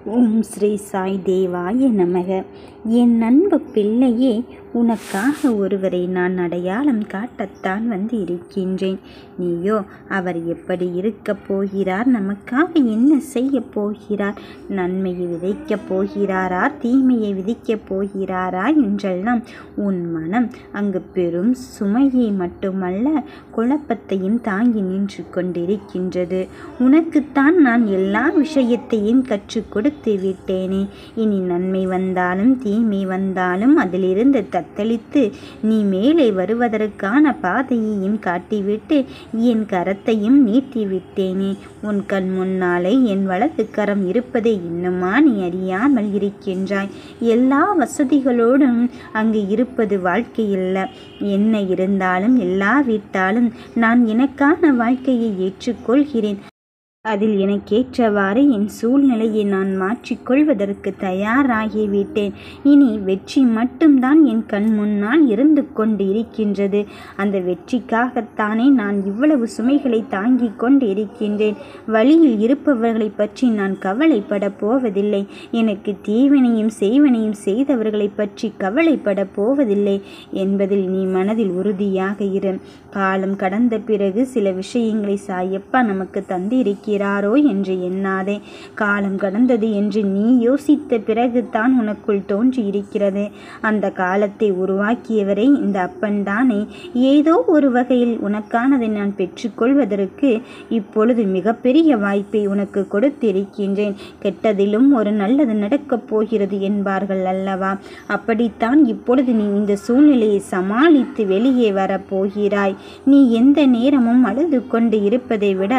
ஓம் ஸ்ரீ சாய் தேவாய நமக. என் அன்பு பிள்ளையே, உனக்காக ஒருவரை நான் அடையாளம் காட்டத்தான் வந்து இருக்கின்றேன். நீயோ அவர் எப்படி இருக்கப் போகிறார், நமக்காக என்ன செய்ய போகிறார், நன்மையை விதைக்கப் போகிறாரா தீமையை விதிக்கப் போகிறாரா என்றெல்லாம் உன் மனம் அங்கு பெரும் சுமையை மட்டுமல்ல குழப்பத்தையும் தாங்கி நின்று கொண்டிருக்கின்றது. உனக்குத்தான் நான் எல்லா விஷயத்தையும் கற்றுக் கொடுத்து விட்டேனே. இனி நன்மை வந்தாலும் தீமை வந்தாலும் அதிலிருந்து தத்தளித்து நீ மேலே வருவதற்கான பாதையையும் காட்டிவிட்டு என் கரத்தையும் நீட்டிவிட்டேனே. உன் கண் முன்னாலே என் வலது கரம் இருப்பதை இன்னுமா நீ அறியாமல் இருக்கின்றாய்? எல்லா வசதிகளோடும் அங்கு இருப்பது வாழ்க்கையில்லை. என்ன இருந்தாலும் எல்லாவிட்டாலும் நான் எனக்கான வாழ்க்கையை ஏற்றுக்கொள்கிறேன். அதில் எனக்கேற்றவாறு என் சூழ்நிலையை நான் மாற்றிக்கொள்வதற்கு தயாராகிவிட்டேன். இனி வெற்றி மட்டும்தான் என் கண் முன்னால் இருந்து கொண்டு இருக்கின்றது. அந்த வெற்றிக்காகத்தானே நான் இவ்வளவு சுமைகளை தாங்கிக் கொண்டு இருக்கின்றேன். வழியில் இருப்பவர்களை பற்றி நான் கவலைப்பட போவதில்லை. எனக்கு தீவினையும் செய்வினையும் செய்தவர்களை பற்றி கவலைப்பட போவதில்லை என்பதில் நீ மனதில் உறுதியாக இரு. காலம் கடந்த பிறகு சில விஷயங்களை சாயப்பா நமக்கு தந்திருக்கிறார் என்று எண்ணாதே. காலம் கடந்தது என்று நீ யோசித்த பிறகு தான் உனக்குள் தோன்றி இருக்கிறது. அந்த காலத்தை உருவாக்கியவரை இந்த அப்பன் தானே. ஏதோ ஒரு வகையில் உனக்கானதை நான் பெற்றுக்கொள்வதற்கு இப்பொழுது மிகப்பெரிய வாய்ப்பை உனக்கு கொடுத்திருக்கின்றேன். கெட்டதிலும் ஒரு நல்லது நடக்கப் போகிறது என்பார்கள் அல்லவா? அப்படித்தான் இப்பொழுது நீ இந்த சூழ்நிலையை சமாளித்து வெளியே வரப்போகிறாய். நீ எந்த நேரமும் அழுது கொண்டு இருப்பதை விட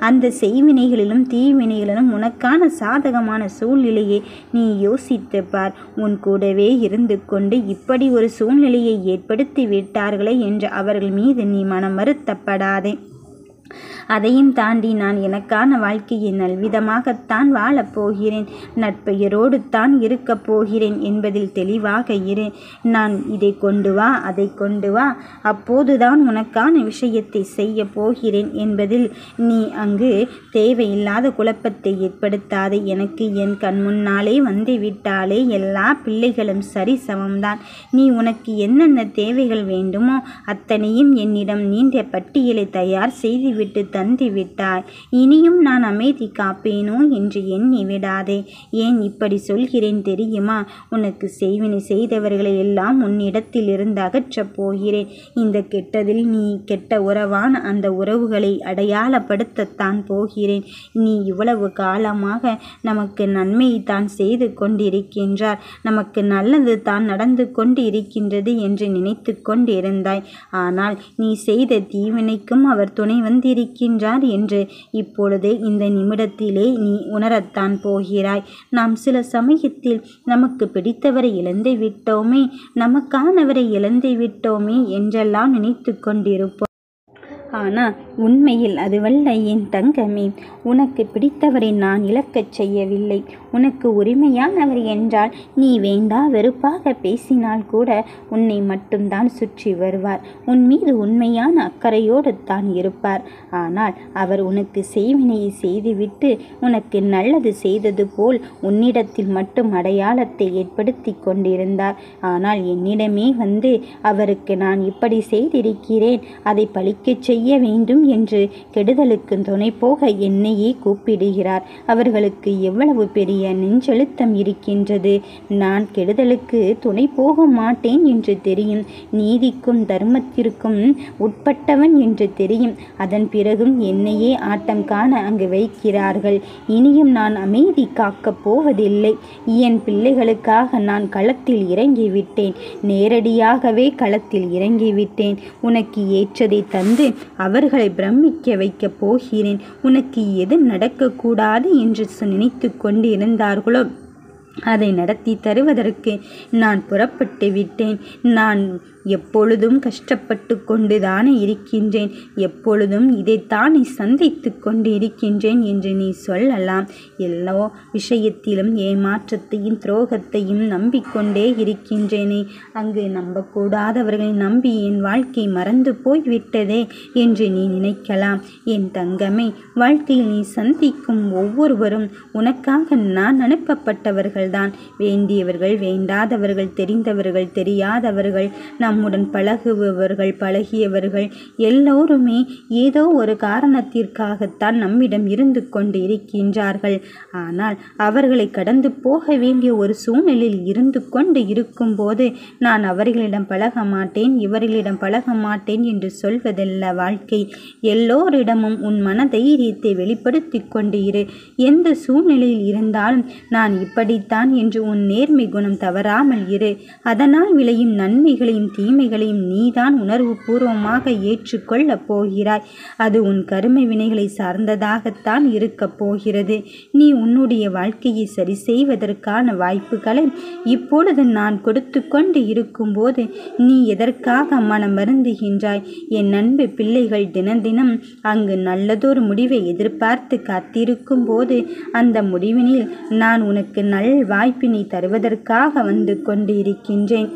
அந்த செய்வினைகளிலும் தீவினைகளிலும் உனக்கான சாதகமான சூழ்நிலையை நீ யோசித்து பார். உன் கூடவே இருந்து கொண்டு இப்படி ஒரு சூழ்நிலையை ஏற்படுத்தி விட்டார்களே என்று அவர்கள் மீது நீ மனம் வருத்தப்படாதே. அதையும் தாண்டி நான் எனக்கான வாழ்க்கையை நல்விதமாகத்தான் வாழப்போகிறேன். நட்பெயரோடு தான் இருக்கப் போகிறேன் என்பதில் தெளிவாக இரு. நான் இதை கொண்டு வா அதை கொண்டு வா, அப்போதுதான் உனக்கான விஷயத்தை செய்ய போகிறேன் என்பதில் நீ அங்கு தேவையில்லாத குழப்பத்தை ஏற்படுத்தாதே. எனக்கு என் கண் முன்னாலே வந்து விட்டாலே எல்லா பிள்ளைகளும் சரி சமம்தான். நீ உனக்கு என்னென்ன தேவைகள் வேண்டுமோ அத்தனையும் என்னிடம் நீண்ட பட்டியலை தயார் செய்துவிட்டு தந்து விட்டாய். இனியும் நான் அமைதி காப்பேனோ என்று எண்ணி விடாதே. ஏன் இப்படி சொல்கிறேன் தெரியுமா? உனக்கு செய்வினை செய்தவர்களை எல்லாம் உன்னிடத்தில் இருந்து அகற்றப் போகிறேன். இந்த கெட்டதில் நீ கெட்ட உறவான அந்த உறவுகளை அடையாளப்படுத்தத்தான் போகிறேன். நீ இவ்வளவு காலமாக நமக்கு நன்மையை தான் செய்து கொண்டிருக்கின்றார், நமக்கு நல்லது தான் நடந்து கொண்டு இருக்கின்றது என்று நினைத்து கொண்டிருந்தாய். ஆனால் நீ செய்த தீவினைக்கும் அவர் துணை வந்திருக்கின்றார் என்று இப்பொழுதே இந்த நிமிடத்திலே நீ உணரத்தான் போகிறாய். நாம் சில சமயத்தில் நமக்கு பிடித்தவரை இழந்து விட்டோமே, நமக்கானவரை இழந்து விட்டோமே என்றெல்லாம் நினைத்து கொண்டிருப்போம். ஆனால் உண்மையில் அதுவல்ல என் தங்கமே. உனக்கு பிடித்தவரை நான் இழக்கச் செய்யவில்லை. உனக்கு உரிமையானவர் என்றால் நீ வேண்டா வெறுப்பாக பேசினால் கூட உன்னை மட்டும்தான் சுற்றி வருவார். உன் மீது உண்மையான அக்கறையோடு தான் இருப்பார். ஆனால் அவர் உனக்கு செய்வினையை செய்துவிட்டு உனக்கு நல்லது செய்தது போல் உன்னிடத்தில் மட்டும் அடையாளத்தை ஏற்படுத்தி கொண்டிருந்தார். ஆனால் என்னிடமே வந்து அவருக்கு நான் இப்படி செய்திருக்கிறேன், அதை பழிக்கச் செய்ய வேண்டும் என்று கெடுதலுக்கு துணை போக என்னையே கூப்பிடுகிறார். அவர்களுக்கு எவ்வளவு பெரிய நெஞ்செழுத்தம் இருக்கின்றது. நான் கெடுதலுக்கு துணை போக மாட்டேன் என்று தெரியும். நீதிக்கும் தர்மத்திற்கும் உட்பட்டவன் என்று தெரியும். அதன் பிறகும் என்னையே ஆட்டம் காண அங்கு வைக்கிறார்கள். இனியும் நான் அமைதி காக்கப் போவதில்லை. என் பிள்ளைகளுக்காக நான் களத்தில் இறங்கிவிட்டேன். நேரடியாகவே களத்தில் இறங்கிவிட்டேன். உனக்கு ஏற்றதை தந்து அவர்களை பிரமிக்க வைக்கப் போகிறேன். உனக்கு எது நடக்கக்கூடாது என்று நினைத்து கொண்டு இருந்தார்களோ அதை நடத்தி தருவதற்கு நான் புறப்பட்டு விட்டேன். நான் எப்பொழுதும் கஷ்டப்பட்டு கொண்டுதானே இருக்கின்றேன், எப்பொழுதும் இதைத்தானே சந்தித்து கொண்டு இருக்கின்றேன் என்று நீ சொல்லலாம். எல்லா விஷயத்திலும் ஏமாற்றத்தையும் துரோகத்தையும் நம்பிக்கொண்டே இருக்கின்றேனே, அங்கு நம்பக்கூடாதவர்களை நம்பி என் வாழ்க்கை மறந்து போய்விட்டதே என்று நீ நினைக்கலாம். என் தங்கமே, வாழ்க்கையில் நீ சந்திக்கும் ஒவ்வொருவரும் உனக்காக நான் அனுப்பப்பட்டவர்கள்தான். வேண்டியவர்கள், வேண்டாதவர்கள், தெரிந்தவர்கள், தெரியாதவர்கள், நம்முடன் பழகுபவர்கள், பழகியவர்கள் எல்லோருமே ஏதோ ஒரு காரணத்திற்காகத்தான் நம்மிடம் இருந்து கொண்டு இருக்கின்றார்கள். ஆனால் அவர்களை கடந்து போக வேண்டிய ஒரு சூழ்நிலையில் இருந்து கொண்டு இருக்கும்போது நான் அவர்களிடம் பழக மாட்டேன், இவர்களிடம் பழக மாட்டேன் என்று சொல்வதல்ல வாழ்க்கை. எல்லோரிடமும் உன் மனதைரியத்தை வெளிப்படுத்தி கொண்டு இரு. எந்த சூழ்நிலையில் இருந்தாலும் நான் இப்படித்தான் என்று உன் நேர்மை குணம் தவறாமல் இரு. அதனால் விளையும் நன்மைகளையும் தீமைகளையும் நீதான் உணர்வு பூர்வமாக ஏற்றுக்கொள்ளப் போகிறாய். அது உன் கருமை வினைகளை சார்ந்ததாகத்தான் இருக்கப் போகிறது. நீ உன்னுடைய வாழ்க்கையை சரி செய்வதற்கான வாய்ப்புகளை இப்பொழுது நான் கொடுத்து கொண்டு இருக்கும்போது நீ எதற்காக மனம் வருந்துகின்றாய்? என் அன்பு பிள்ளைகள் தினம் அங்கு நல்லதொரு முடிவை எதிர்பார்த்து காத்திருக்கும் போது அந்த முடிவினில் நான் உனக்கு நல் வாய்ப்பினை தருவதற்காக வந்து கொண்டு இருக்கின்றேன்.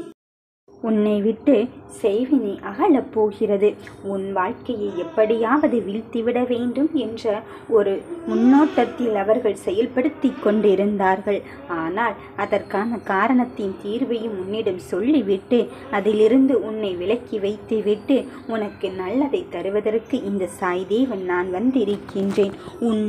உன்னை விட்டு செய்வினை அகலப் போகிறது. உன் வாழ்க்கையை எப்படியாவது வீழ்த்திவிட வேண்டும் என்ற ஒரு முன்னோட்டத்தில் அவர்கள் செயல்படுத்தி கொண்டிருந்தார்கள். ஆனால் அதற்கான காரணத்தின் தீர்வையும் உன்னிடம் சொல்லிவிட்டு அதிலிருந்து உன்னை விலக்கி வைத்துவிட்டு உனக்கு நல்லதை தருவதற்கு இந்த சாய்தேவன் நான் வந்திருக்கின்றேன். உன்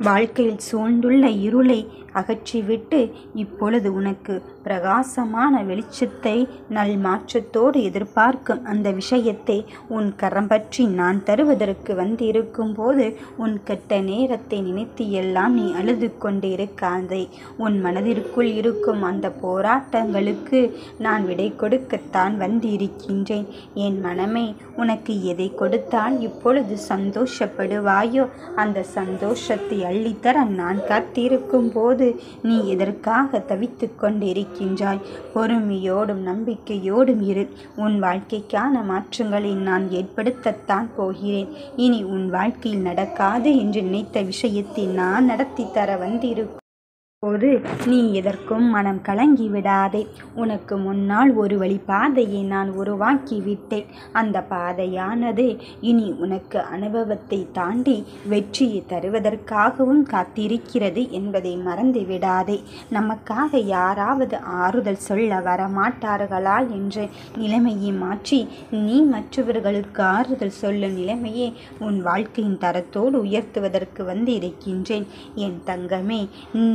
வாழ்க்கையில் சூழ்ந்துள்ள இருளை அகற்றிவிட்டு இப்பொழுது உனக்கு பிரகாசமான வெளிச்சத்தை நல் மாற்றத்தோடு எதிர்பார்க்கும் அந்த விஷயத்தை உன் கரம் பற்றி நான் தருவதற்கு வந்திருக்கும் போது உன் கெட்ட நேரத்தை நினைத்து எல்லாம் நீ அழுது கொண்டு இருக்காதே. உன் மனதிற்குள் இருக்கும் அந்த போராட்டங்களுக்கு நான் விடை கொடுக்கத்தான் வந்திருக்கின்றேன். என் மனமே, உனக்கு எதை கொடுத்தால் இப்பொழுது சந்தோஷப்படுவாயோ அந்த சந்தோஷத்தை அள்ளித்தர நான் காத்திருக்கும் போது நீ எதற்காக தவித்து கொண்டிருக்கின்றாய்? பொறுமையோடும் நம்பிக்கையோடும் இரு. உன் வாழ்க்கைக்கான மாற்றங்களை நான் ஏற்படுத்தத்தான் போகிறேன். இனி உன் வாழ்க்கையில் நடக்காது என்று நினைத்த விஷயத்தை நான் நடத்தி தர வந்திருக்கும் போது நீ எதற்கும் மனம் கலங்கி விடாதே. உனக்கு முன்னால் ஒரு வழி பாதையை நான் உருவாக்கி விட்டேன். அந்த பாதையானது இனி உனக்கு அனுபவத்தை தாண்டி வெற்றியை தருவதற்காகவும் காத்திருக்கிறது என்பதை மறந்து விடாதே. நமக்காக யாராவது ஆறுதல் சொல்ல வரமாட்டார்களா என்ற நிலைமையை மாற்றி நீ மற்றவர்களுக்கு ஆறுதல் சொல்லும் நிலைமையை உன் வாழ்க்கையின் தரத்தோடு உயர்த்துவதற்கு வந்து இருக்கின்றேன். என் தங்கமே,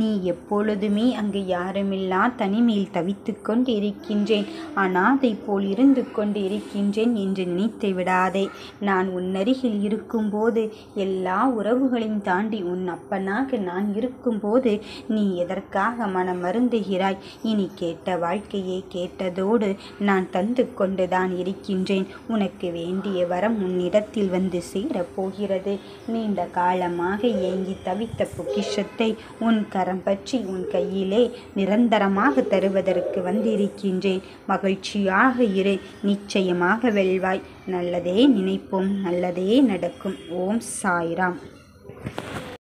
நீ எப்பொழுதுமே அங்கு யாருமில்லா தனிமையில் தவித்து கொண்டு இருக்கின்றேன், அனாதை போல் இருந்து கொண்டு இருக்கின்றேன் என்று நினைத்து விடாதே. நான் உன்னருகில் இருக்கும்போது எல்லா உறவுகளையும் தாண்டி உன் அப்பனாக நான் இருக்கும்போது நீ எதற்காக மனம் வருந்துகிறாய்? இனி கேட்ட வாழ்க்கையை கேட்டதோடு நான் தந்து கொண்டுதான் இருக்கின்றேன். உனக்கு வேண்டிய வரம் உன்னிடத்தில் வந்து சேரப்போகிறது. நீண்ட காலமாக ஏங்கி தவித்த பொக்கிஷத்தை உன் கரம் பற்றி உன் கையிலே நிரந்தரமாக தருவதற்கு வந்திருக்கின்றேன். மகிழ்ச்சியாக இரு, நிச்சயமாக வெல்வாய். நல்லதே நினைப்போம், நல்லதே நடக்கும். ஓம் சாய்ராம்.